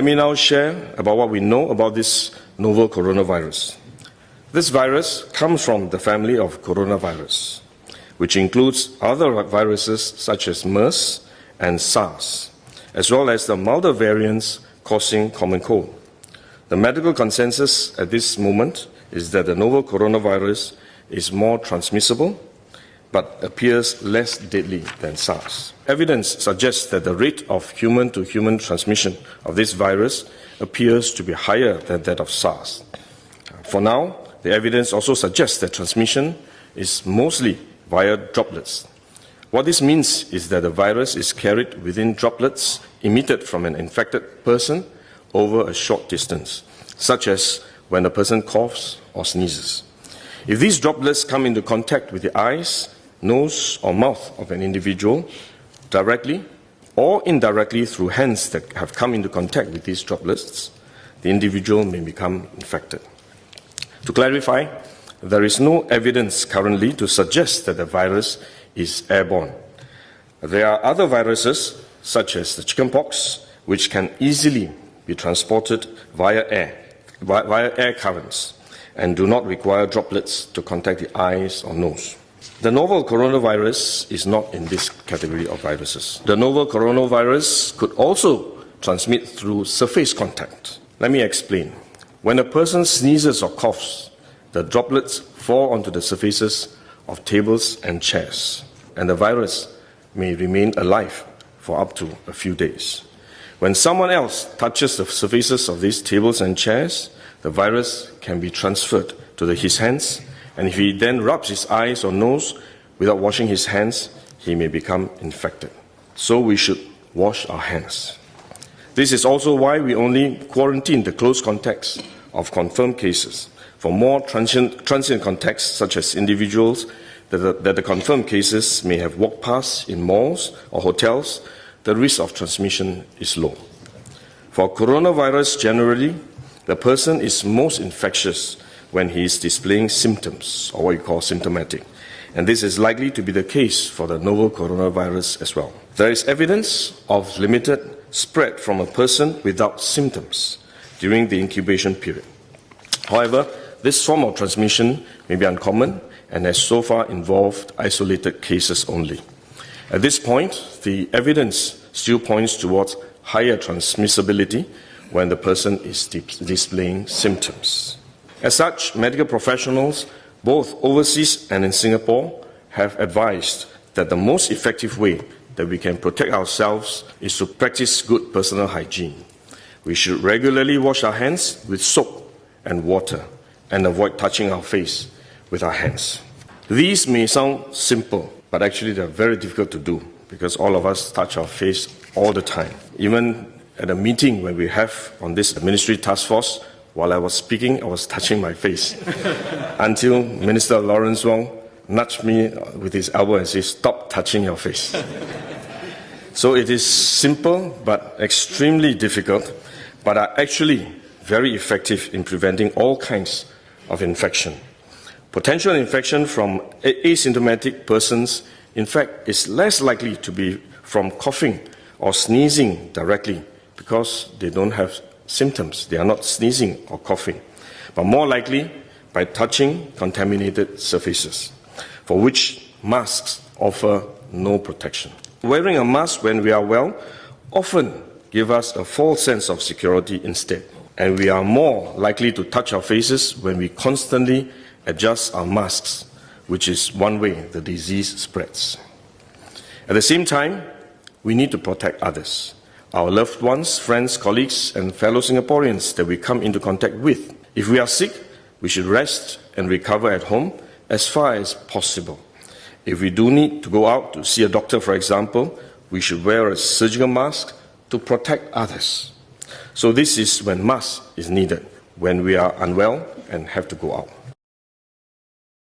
Let me now share about what we know about this novel coronavirus. This virus comes from the family of coronavirus, which includes other viruses such as MERS and SARS, as well as the milder variants causing common cold. The medical consensus at this moment is that the novel coronavirus is more transmissible but appears less deadly than SARS. Evidence suggests that the rate of human-to-human transmission of this virus appears to be higher than that of SARS. For now, the evidence also suggests that transmission is mostly via droplets. What this means is that the virus is carried within droplets emitted from an infected person over a short distance, such as when a person coughs or sneezes. If these droplets come into contact with the eyes, nose or mouth of an individual directly or indirectly through hands that have come into contact with these droplets, the individual may become infected. To clarify, there is no evidence currently to suggest that the virus is airborne. There are other viruses, such as the chickenpox, which can easily be transported via air currents and do not require droplets to contact the eyes or nose. The novel coronavirus is not in this category of viruses. The novel coronavirus could also transmit through surface contact. Let me explain. When a person sneezes or coughs, the droplets fall onto the surfaces of tables and chairs, and the virus may remain alive for up to a few days. When someone else touches the surfaces of these tables and chairs, the virus can be transferred to his hands, and if he then rubs his eyes or nose without washing his hands, he may become infected. So we should wash our hands. This is also why we only quarantine the close contacts of confirmed cases. For more transient contacts, such as individuals that the confirmed cases may have walked past in malls or hotels, the risk of transmission is low. For coronavirus generally, the person is most infectious when he is displaying symptoms, or what you call symptomatic. And this is likely to be the case for the novel coronavirus as well. There is evidence of limited spread from a person without symptoms during the incubation period. However, this form of transmission may be uncommon and has so far involved isolated cases only. At this point, the evidence still points towards higher transmissibility when the person is displaying symptoms. As such, medical professionals, both overseas and in Singapore, have advised that the most effective way that we can protect ourselves is to practice good personal hygiene. We should regularly wash our hands with soap and water and avoid touching our face with our hands. These may sound simple, but actually they're very difficult to do because all of us touch our face all the time. Even at a meeting when we have on this ministry task force, while I was speaking, I was touching my face until Minister Lawrence Wong nudged me with his elbow and said, "Stop touching your face." So it is simple but extremely difficult, but are actually very effective in preventing all kinds of infection. Potential infection from asymptomatic persons, in fact, is less likely to be from coughing or sneezing directly because they don't have symptoms. They are not sneezing or coughing, but more likely by touching contaminated surfaces, for which masks offer no protection. Wearing a mask when we are well often gives us a false sense of security instead, and we are more likely to touch our faces when we constantly adjust our masks, which is one way the disease spreads. At the same time, we need to protect others, our loved ones, friends, colleagues, and fellow Singaporeans that we come into contact with. If we are sick, we should rest and recover at home as far as possible. If we do need to go out to see a doctor, for example, we should wear a surgical mask to protect others. So this is when mask is needed, when we are unwell and have to go out.